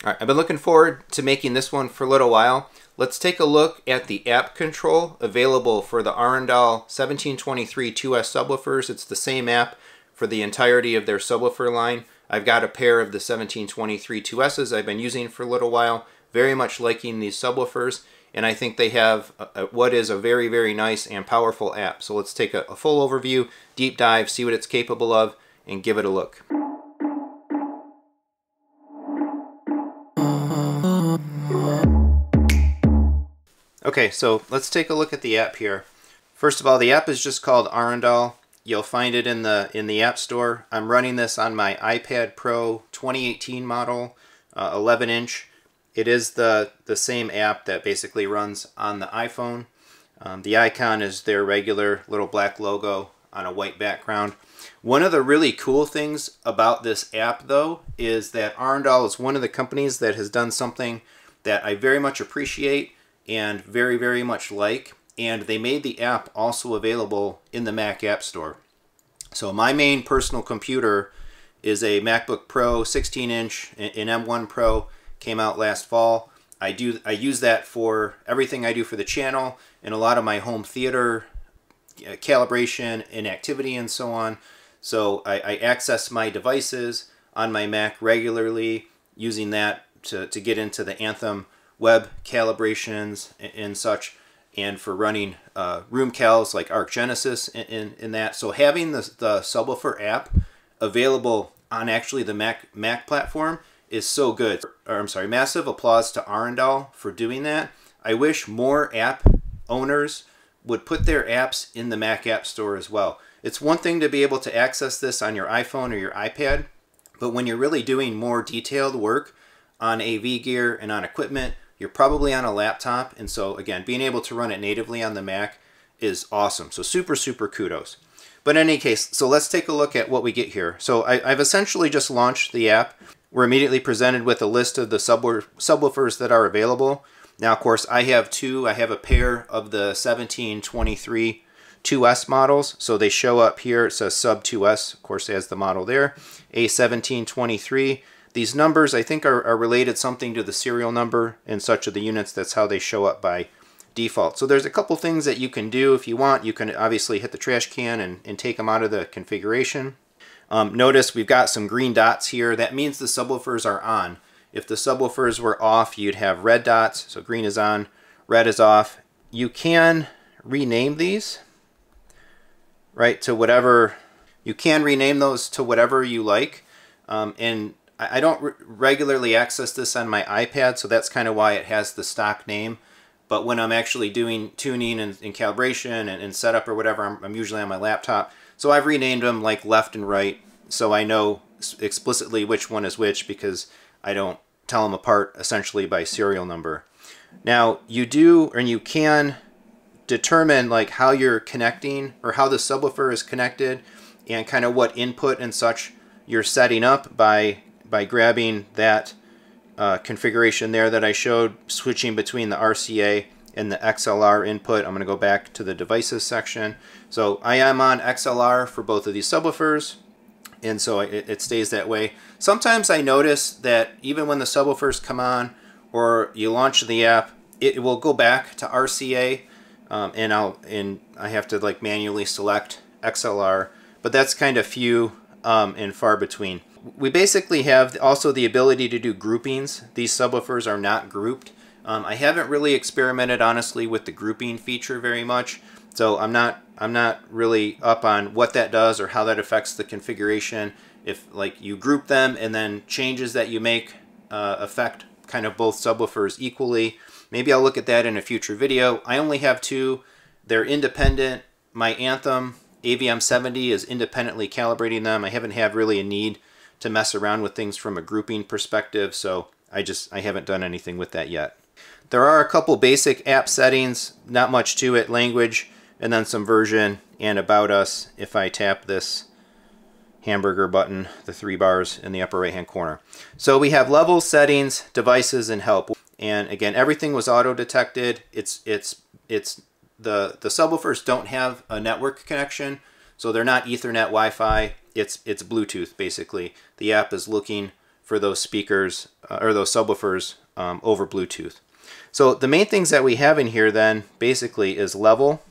All right, I've been looking forward to making this one for a little while. Let's take a look at the app control available for the Arendal 1723 2S subwoofers. It's the same app for the entirety of their subwoofer line. I've got a pair of the 1723 2S's I've been using for a little while. Very much liking these subwoofers, and I think they have what is a very, very nice and powerful app. So let's take a full overview, deep dive, see what it's capable of, and give it a look. Okay, so let's take a look at the app here. First of all, the app is just called Arendal. You'll find it in the App Store. I'm running this on my iPad Pro 2018 model, 11-inch. It is the same app that basically runs on the iPhone. The icon is their regular little black logo on a white background. One of the really cool things about this app, though, is that Arendal is one of the companies that has done something that I very much appreciate and very, very much like. And they made the app also available in the Mac App Store. So my main personal computer is a MacBook Pro 16-inch, an M1 Pro, came out last fall. I use that for everything I do for the channel and a lot of my home theater calibration and activity and so on. So I access my devices on my Mac regularly, using that to get into the Anthem web calibrations and such, and for running room cals like Arc Genesis in that. So having the Subwoofer app available on actually the Mac platform is so good. Or, I'm sorry, massive applause to Arendal for doing that. I wish more app owners would put their apps in the Mac App Store as well. It's one thing to be able to access this on your iPhone or your iPad, but when you're really doing more detailed work on AV gear and on equipment, you're probably on a laptop, and so again, being able to run it natively on the Mac is awesome. So super, super kudos. But in any case, so let's take a look at what we get here. So I've essentially just launched the app. We're immediately presented with a list of the subwoofers that are available. Now, of course, I have two. I have a pair of the 1723 2S models. So they show up here. It says Sub 2S, of course, as the model there. A 1723. These numbers, I think, are related something to the serial number and such of the units. That's how they show up by default. So there's a couple things that you can do if you want. You can obviously hit the trash can and take them out of the configuration. Notice we've got some green dots here. That means the subwoofers are on. If the subwoofers were off, you'd have red dots. So green is on, red is off. You can rename these, right, to whatever. You can rename those to whatever you like. And I don't regularly access this on my iPad, so that's kind of why it has the stock name. But when I'm actually doing tuning and calibration and setup or whatever, I'm usually on my laptop. So I've renamed them like left and right, so I know explicitly which one is which, because I don't tell them apart essentially by serial number. Now you do, and you can determine like how you're connecting or how the subwoofer is connected and kind of what input and such you're setting up by grabbing that configuration there that I showed, switching between the RCA and the XLR input. I'm going to go back to the devices section. So I am on XLR for both of these subwoofers, and so it stays that way. Sometimes I notice that even when the subwoofers come on or you launch the app, it will go back to RCA, and I have to like manually select XLR, but that's kind of few and far between. We basically have also the ability to do groupings. These subwoofers are not grouped. I haven't really experimented honestly with the grouping feature very much, so I'm not really up on what that does or how that affects the configuration. If like you group them and then changes that you make affect kind of both subwoofers equally. Maybe I'll look at that in a future video. I only have two. They're independent. My Anthem AVM70 is independently calibrating them. I haven't had really a need to mess around with things from a grouping perspective, so I haven't done anything with that yet. There are a couple basic app settings, not much to it, language, and then some version and about us if I tap this hamburger button, the 3 bars in the upper right hand corner. So we have level, settings, devices, and help. And again, everything was auto detected. The subwoofers don't have a network connection, so they're not Ethernet Wi-Fi. It's Bluetooth basically. The app is looking for those speakers or those subwoofers over Bluetooth. So the main things that we have in here then basically is level,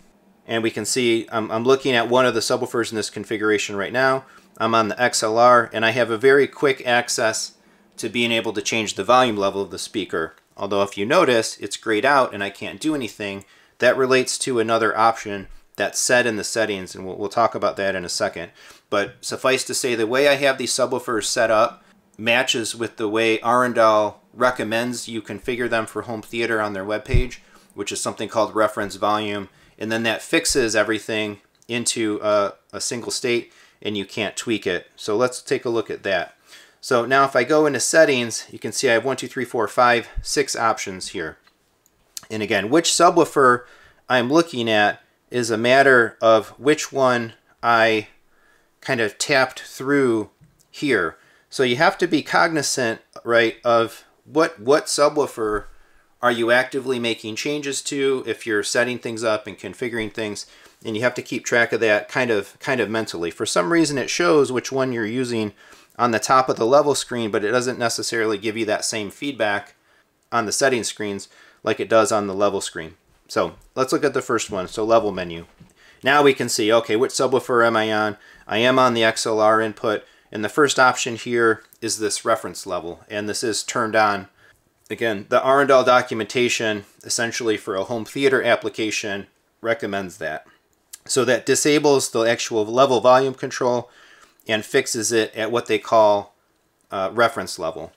and we can see I'm looking at one of the subwoofers in this configuration right now. I'm on the XLR, and I have a very quick access to being able to change the volume level of the speaker. Although if you notice, it's grayed out and I can't do anything. That relates to another option that's set in the settings, and we'll talk about that in a second. But suffice to say, the way I have these subwoofers set up matches with the way Arendal recommends you configure them for home theater on their webpage, which is something called reference volume, and then that fixes everything into a single state and you can't tweak it. So let's take a look at that. So now if I go into settings, you can see I have 1, 2, 3, 4, 5, 6 options here. And again, which subwoofer I'm looking at is a matter of which one I kind of tapped through here. So you have to be cognizant, right, of what subwoofer are you actively making changes to if you're setting things up and configuring things, and you have to keep track of that kind of mentally. For some reason it shows which one you're using on the top of the level screen, but it doesn't necessarily give you that same feedback on the settings screens like it does on the level screen. So let's look at the first one, so level menu. Now we can see, okay, which subwoofer am I on? I am on the XLR input, and the first option here is this reference level, and this is turned on. Again, the Arendal documentation, essentially for a home theater application, recommends that. So that disables the actual level volume control and fixes it at what they call reference level.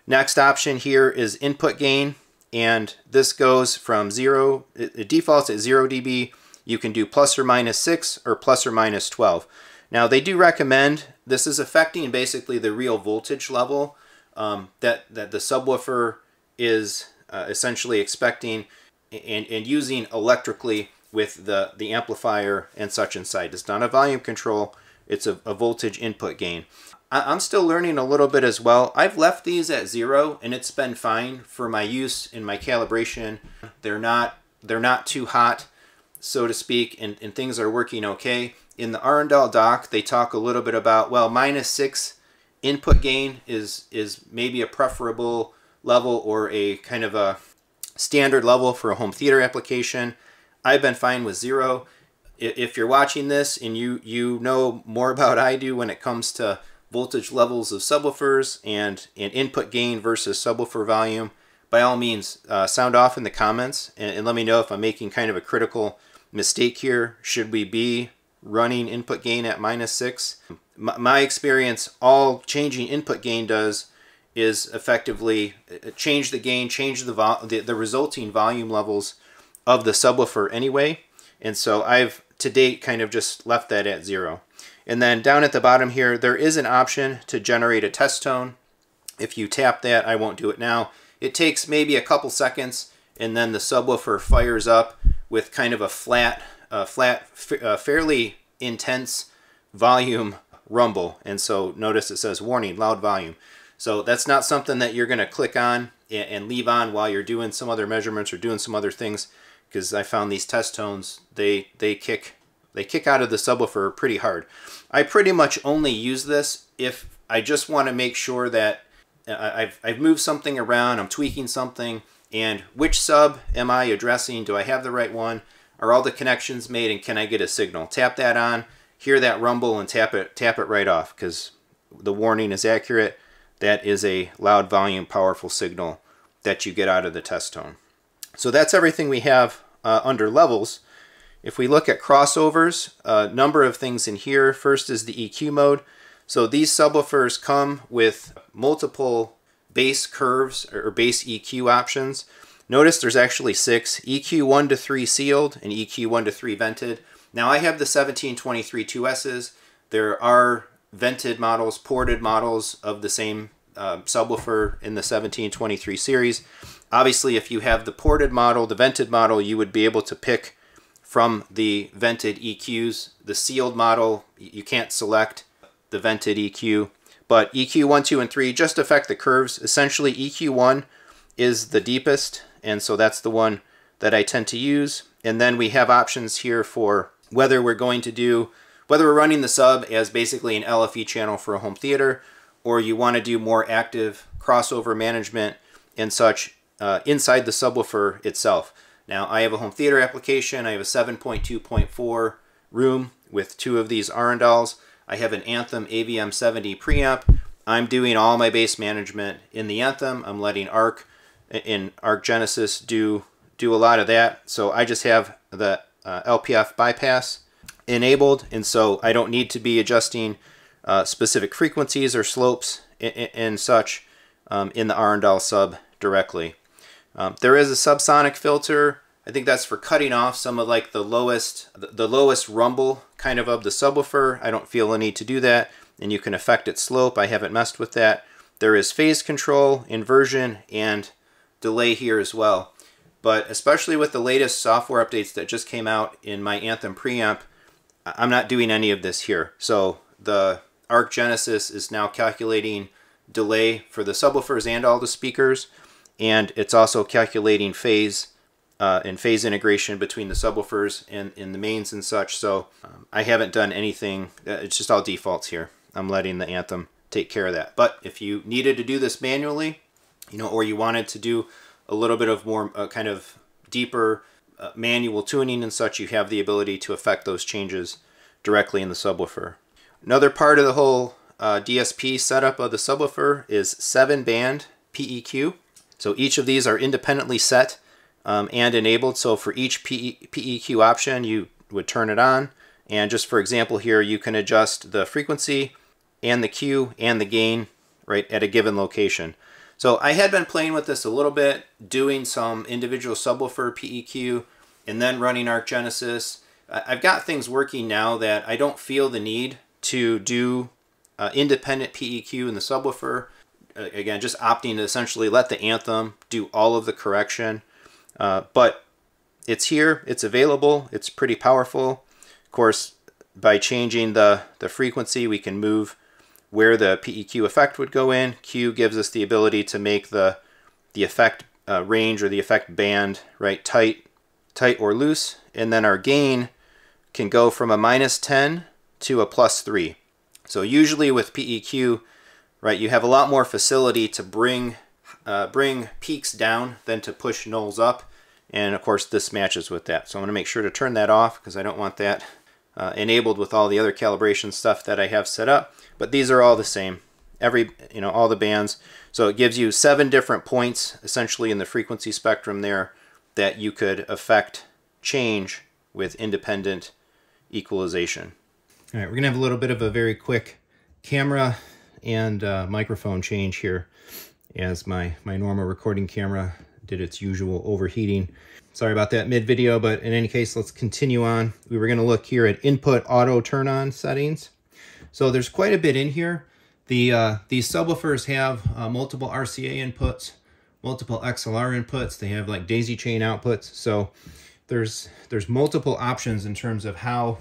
Next option here is input gain, and this goes from 0, it defaults at 0 dB. You can do plus or minus 6 or plus or minus 12. Now they do recommend, this is affecting basically the real voltage level that the subwoofer is essentially expecting and using electrically with the amplifier and such inside. It's not a volume control, it's a voltage input gain. I'm still learning a little bit as well. I've left these at 0 and it's been fine for my use in my calibration. They're not too hot, so to speak, and things are working okay. In the Arendal doc, they talk a little bit about, well, minus 6 input gain is maybe a preferable level or a kind of a standard level for a home theater application. I've been fine with 0. If you're watching this and you know more about I do when it comes to voltage levels of subwoofers and input gain versus subwoofer volume, by all means sound off in the comments and let me know if I'm making kind of a critical mistake here. Should we be running input gain at minus 6? My experience, all changing input gain does is effectively change the gain, change the resulting volume levels of the subwoofer anyway, and so I've to date kind of just left that at 0. And then down at the bottom here, there is an option to generate a test tone. If you tap that, I won't do it now, it takes maybe a couple seconds and then the subwoofer fires up with kind of a flat, fairly intense volume rumble. And so notice it says warning, loud volume. So that's not something that you're going to click on and leave on while you're doing some other measurements or doing some other things, because I found these test tones, they kick out of the subwoofer pretty hard. I pretty much only use this if I just want to make sure that I've moved something around, I'm tweaking something, and which sub am I addressing? Do I have the right one? Are all the connections made, and can I get a signal? Tap that on, hear that rumble, and tap it right off, because the warning is accurate. That is a loud volume, powerful signal that you get out of the test tone. So that's everything we have under levels. If we look at crossovers, a number of things in here. First is the EQ mode. So these subwoofers come with multiple bass curves or bass EQ options. Notice there's actually 6, EQ 1 to 3 sealed and EQ 1 to 3 vented. Now I have the 1723 2S's. There are vented models, ported models of the same subwoofer in the 1723 series. Obviously, if you have the ported model, the vented model, you would be able to pick from the vented EQs. The sealed model, you can't select the vented EQ, but EQ 1, 2, and 3 just affect the curves. Essentially, EQ 1 is the deepest, and so that's the one that I tend to use. And then we have options here for whether we're running the sub as basically an LFE channel for a home theater, or you want to do more active crossover management and such inside the subwoofer itself. Now, I have a home theater application. I have a 7.2.4 room with 2 of these Arendals. I have an Anthem AVM 70 preamp. I'm doing all my bass management in the Anthem. I'm letting Arc Genesis do a lot of that. So I just have the LPF bypass enabled, and so I don't need to be adjusting specific frequencies or slopes and such in the Arendal sub directly. There is a subsonic filter. I think that's for cutting off some of like the lowest rumble kind of the subwoofer. I don't feel a need to do that, and you can affect its slope. I haven't messed with that. There is phase control, inversion, and delay here as well. But especially with the latest software updates that just came out in my Anthem preamp, I'm not doing any of this here. So the Arc Genesis is now calculating delay for the subwoofers and all the speakers, and it's also calculating phase and phase integration between the subwoofers and the mains and such. So I haven't done anything. It's just all defaults here. I'm letting the Anthem take care of that. But if you needed to do this manually, or you wanted to do a little bit of more kind of deeper manual tuning and such, you have the ability to affect those changes directly in the subwoofer. Another part of the whole DSP setup of the subwoofer is 7-band PEQ. So each of these are independently set and enabled. So for each PEQ option, you would turn it on. And just for example here, you can adjust the frequency and the Q and the gain right at a given location. So I had been playing with this a little bit, doing some individual subwoofer PEQ and then running Arc Genesis. I've got things working now that I don't feel the need to do independent PEQ in the subwoofer. Again, just opting to essentially let the Anthem do all of the correction. But it's here, it's available, it's pretty powerful. Of course, by changing the frequency, we can move where the PEQ effect would go in. Q gives us the ability to make the effect range or the effect band right tight or loose, and then our gain can go from a -10 to a +3. So usually with PEQ, right, you have a lot more facility to bring peaks down than to push nulls up, and of course this matches with that. So I'm going to make sure to turn that off because I don't want that enabled with all the other calibration stuff that I have set up. But these are all the same, all the bands. So it gives you 7 different points essentially in the frequency spectrum there that you could affect change with independent equalization. All right, we're gonna have a little bit of a very quick camera and microphone change here as my normal recording camera did its usual overheating. Sorry about that mid-video, but in any case, let's continue on. We were gonna look here at input auto turn-on settings. So there's quite a bit in here. These subwoofers have multiple RCA inputs, multiple XLR inputs. They have like daisy chain outputs. So there's multiple options in terms of how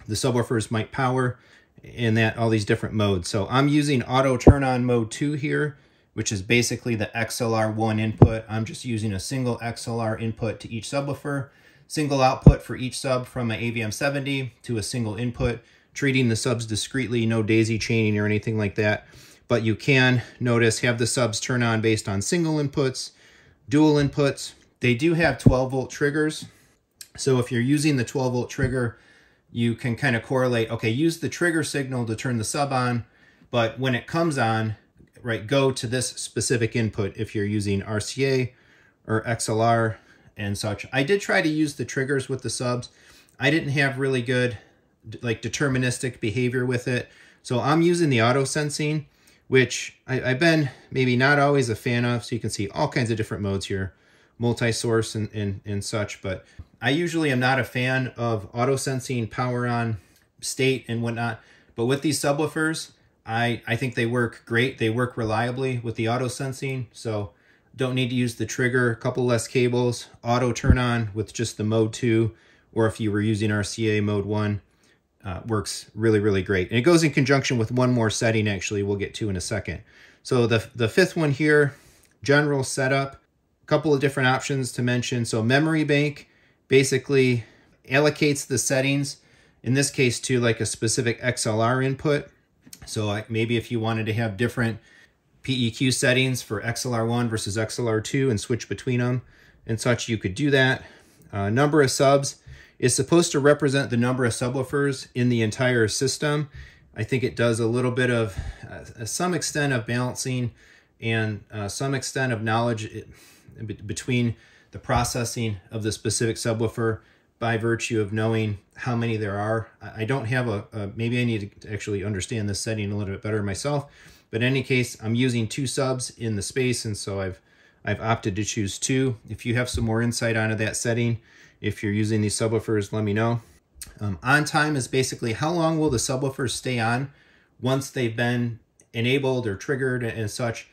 the subwoofers might power in all these different modes. So I'm using auto turn on mode 2 here, which is basically the XLR1 input. I'm just using a single XLR input to each subwoofer, single output for each sub from an AVM 70 to a single input, treating the subs discretely, no daisy chaining or anything like that. But you can notice have the subs turn on based on single inputs, dual inputs. They do have 12-volt triggers. So if you're using the 12-volt trigger, you can kind of correlate, okay, use the trigger signal to turn the sub on, but when it comes on, right, go to this specific input if you're using RCA or XLR and such. I did try to use the triggers with the subs. I didn't have really good like deterministic behavior with it. So I'm using the auto sensing, which I've been maybe not always a fan of. So you can see all kinds of different modes here, multi-source and such, but I usually am not a fan of auto sensing power on state and whatnot. But with these subwoofers, I think they work great. They work reliably with the auto sensing. So don't need to use the trigger, a couple less cables, auto turn on with just the mode 2, or if you were using RCA mode 1, works really, really great. And it goes in conjunction with one more setting, actually, we'll get to in a second. So the fifth one here, general setup, a couple of different options to mention. So memory bank basically allocates the settings, in this case to like a specific XLR input. So maybe if you wanted to have different PEQ settings for XLR1 versus XLR2 and switch between them and such, you could do that. Number of subs is supposed to represent the number of subwoofers in the entire system. I think it does a little bit of some extent of balancing and some extent of knowledge between the processing of the specific subwoofer by virtue of knowing how many there are. I don't have maybe I need to actually understand this setting a little bit better myself, but in any case, I'm using 2 subs in the space, and so I've opted to choose 2. If you have some more insight onto that setting, if you're using these subwoofers, let me know. On time is basically how long will the subwoofers stay on once they've been enabled or triggered and such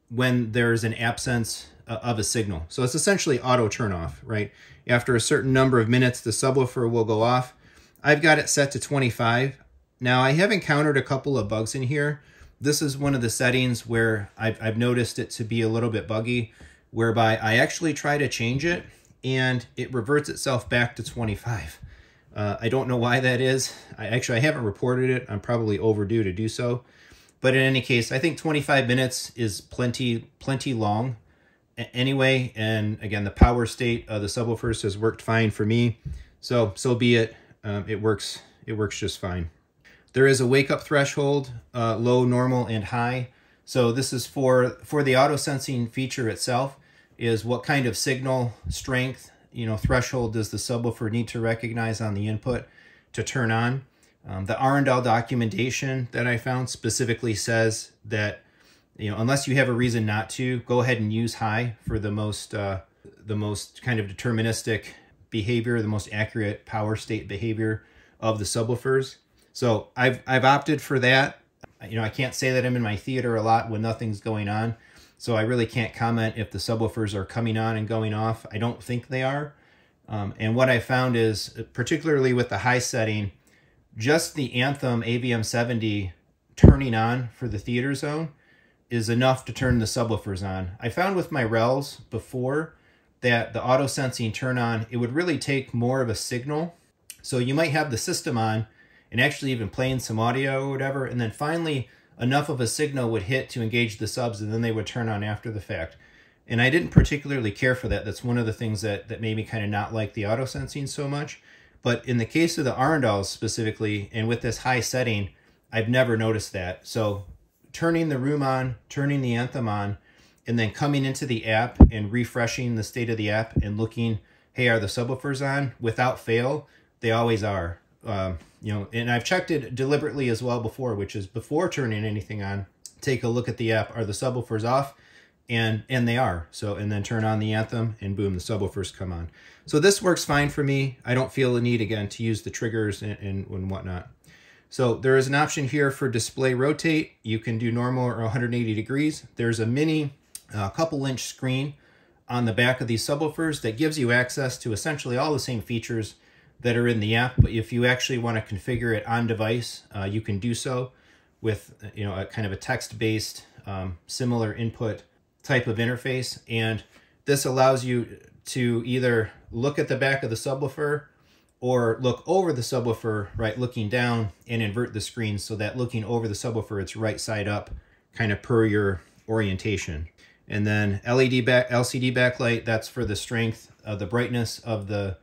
when there's an absence of a signal. So it's essentially auto turn off, right? After a certain number of minutes, the subwoofer will go off. I've got it set to 25. Now, I have encountered a couple of bugs in here. This is one of the settings where I've noticed it to be a little bit buggy, whereby I actually try to change it and it reverts itself back to 25. I don't know why that is. I haven't reported it. I'm probably overdue to do so. But in any case, I think 25 minutes is plenty long anyway. And again, the power state of the subwoofers has worked fine for me. So be it. It works just fine. There is a wake up threshold, low, normal, and high. So this is for the auto sensing feature itself, is what kind of signal strength, threshold does the subwoofer need to recognize on the input to turn on. The Arendal documentation that I found specifically says that, unless you have a reason not to, go ahead and use high for the most kind of deterministic behavior, the most accurate power state behavior of the subwoofers. So I've opted for that. I can't say that I'm in my theater a lot when nothing's going on, so I really can't comment if the subwoofers are coming on and going off. I don't think they are. And what I found is, particularly with the high setting, just the Anthem AVM 70 turning on for the theater zone is enough to turn the subwoofers on. I found with my rels before that the auto sensing turn on, it would really take more of a signal. So you might have the system on and actually even playing some audio or whatever, and then finally enough of a signal would hit to engage the subs, and then they would turn on after the fact. And I didn't particularly care for that. That's one of the things that made me kind of not like the auto sensing so much. But in the case of the Arendals specifically, and with this high setting, I've never noticed that. So turning the room on, turning the Anthem on, and then coming into the app and refreshing the state of the app and looking, hey, are the subwoofers on? Without fail, they always are. And I've checked it deliberately as well before, which is before turning anything on, take a look at the app. Are the subwoofers off? And they are. So, and then turn on the Anthem and boom, the subwoofers come on. So this works fine for me. I don't feel the need, again, to use the triggers and whatnot. So there is an option here for display rotate. You can do normal or 180 degrees. There's a mini couple-inch screen on the back of these subwoofers that gives you access to essentially all the same features that are in the app. But if you actually want to configure it on device, you can do so with a kind of a text-based similar input type of interface. And this allows you to either look at the back of the subwoofer or look over the subwoofer, right, looking down, and invert the screen so that looking over the subwoofer, it's right side up, kind of per your orientation. And then LCD backlight, that's for the strength of the brightness of that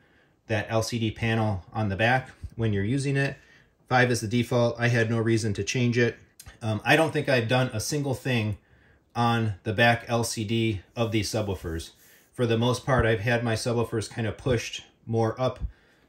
LCD panel on the back when you're using it. 5 is the default. I had no reason to change it. I don't think I've done a single thing on the back LCD of these subwoofers. For the most part, I've had my subwoofers kind of pushed more up,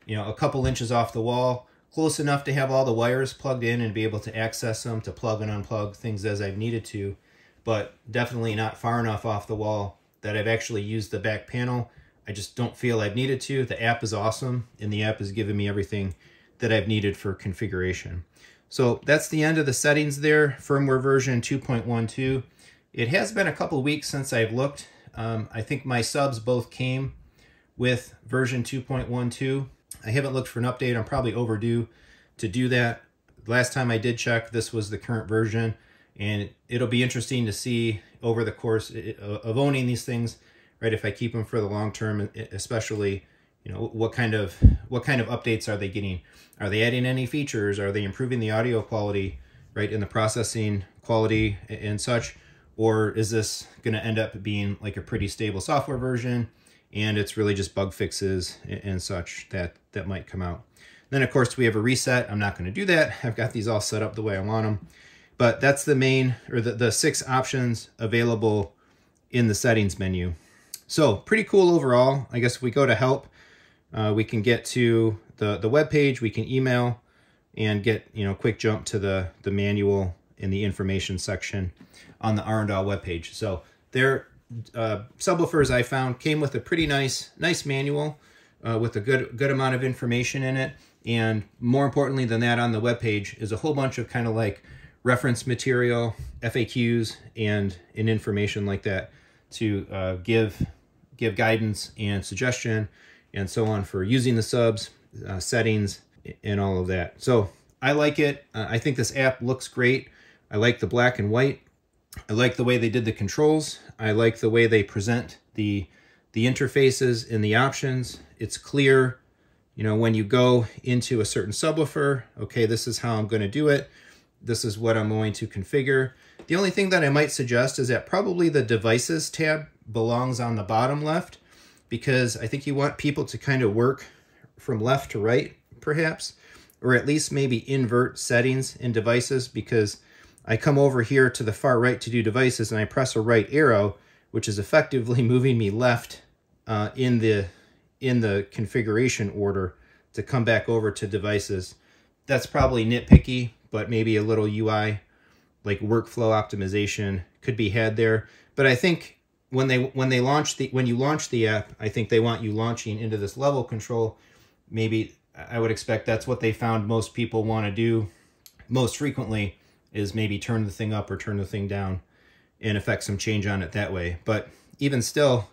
a couple inches off the wall, close enough to have all the wires plugged in and be able to access them to plug and unplug things as I've needed to, but definitely not far enough off the wall that I've actually used the back panel. I just don't feel I've needed to. The app is awesome, and the app has given me everything that I've needed for configuration. So that's the end of the settings there, firmware version 2.12. It has been a couple weeks since I've looked. I think my subs both came with version 2.12. I haven't looked for an update. I'm probably overdue to do that. Last time I did check, this was the current version, and it'll be interesting to see over the course of owning these things, right, if I keep them for the long term, especially, what kind of updates are they getting? Are they adding any features? Are they improving the audio quality? right, in the processing quality and such, or is this going to end up being like a pretty stable software version and it's really just bug fixes and such that might come out. Then of course we have a reset. I'm not going to do that. I've got these all set up the way I want them, but that's the main, or the 6 options available in the settings menu. So pretty cool overall. I guess if we go to help, we can get to the web page, we can email and get, you know, quick jump to the manual in the information section on the Arendal webpage. So their subwoofers I found came with a pretty nice manual with a good amount of information in it. And more importantly than that, on the webpage is a whole bunch of kind of like reference material, FAQs, and information like that to give guidance and suggestion and so on for using the subs, settings, and all of that. So I like it. I think this app looks great. I like the black and white. I like the way they did the controls. I like the way they present the interfaces and the options. It's clear, you know, when you go into a certain subwoofer, okay, this is how I'm going to do it. This is what I'm going to configure. The only thing that I might suggest is that probably the devices tab belongs on the bottom left, because I think you want people to kind of work from left to right, perhaps, or at least maybe invert settings in devices, because I come over here to the far right to do devices and I press a right arrow, which is effectively moving me left in the configuration order to come back over to devices. That's probably nitpicky, but maybe a little UI like workflow optimization could be had there. But I think when you launch the app, I think they want you launching into this level control. Maybe I would expect that's what they found most people want to do most frequently, is maybe turn the thing up or turn the thing down and affect some change on it that way. But even still,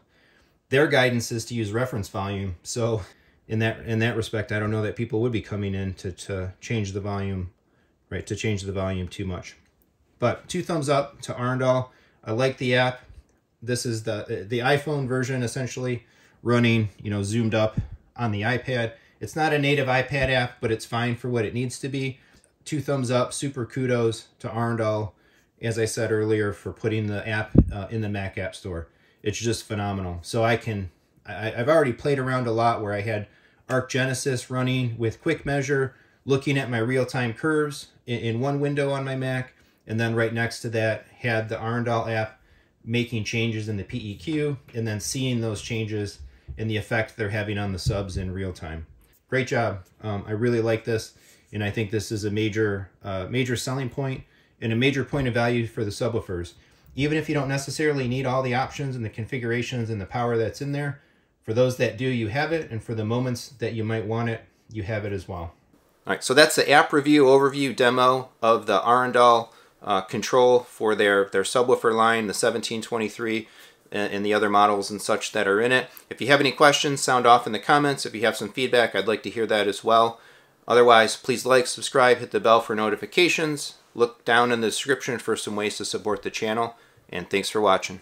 their guidance is to use reference volume. So in that respect, I don't know that people would be coming in to change the volume, right? To change the volume too much. But 2 thumbs up to Arendal. I like the app. This is the iPhone version, essentially running, you know, zoomed up on the iPad. It's not a native iPad app, but it's fine for what it needs to be. 2 thumbs up, super kudos to Arendal, as I said earlier, for putting the app in the Mac App Store. It's just phenomenal. So I've already played around a lot where I had Arc Genesis running with Quick Measure, looking at my real-time curves in one window on my Mac, and then right next to that had the Arendal app making changes in the PEQ, and then seeing those changes and the effect they're having on the subs in real time. Great job. I really like this. And I think this is a major selling point and a major point of value for the subwoofers. Even if you don't necessarily need all the options and the configurations and the power that's in there, for those that do, you have it. And for the moments that you might want it, you have it as well. All right, so that's the app review overview demo of the Arendal control for their subwoofer line, the 1723, and the other models and such that are in it. If you have any questions, sound off in the comments. If you have some feedback, I'd like to hear that as well. Otherwise, please like, subscribe, hit the bell for notifications. Look down in the description for some ways to support the channel, and thanks for watching.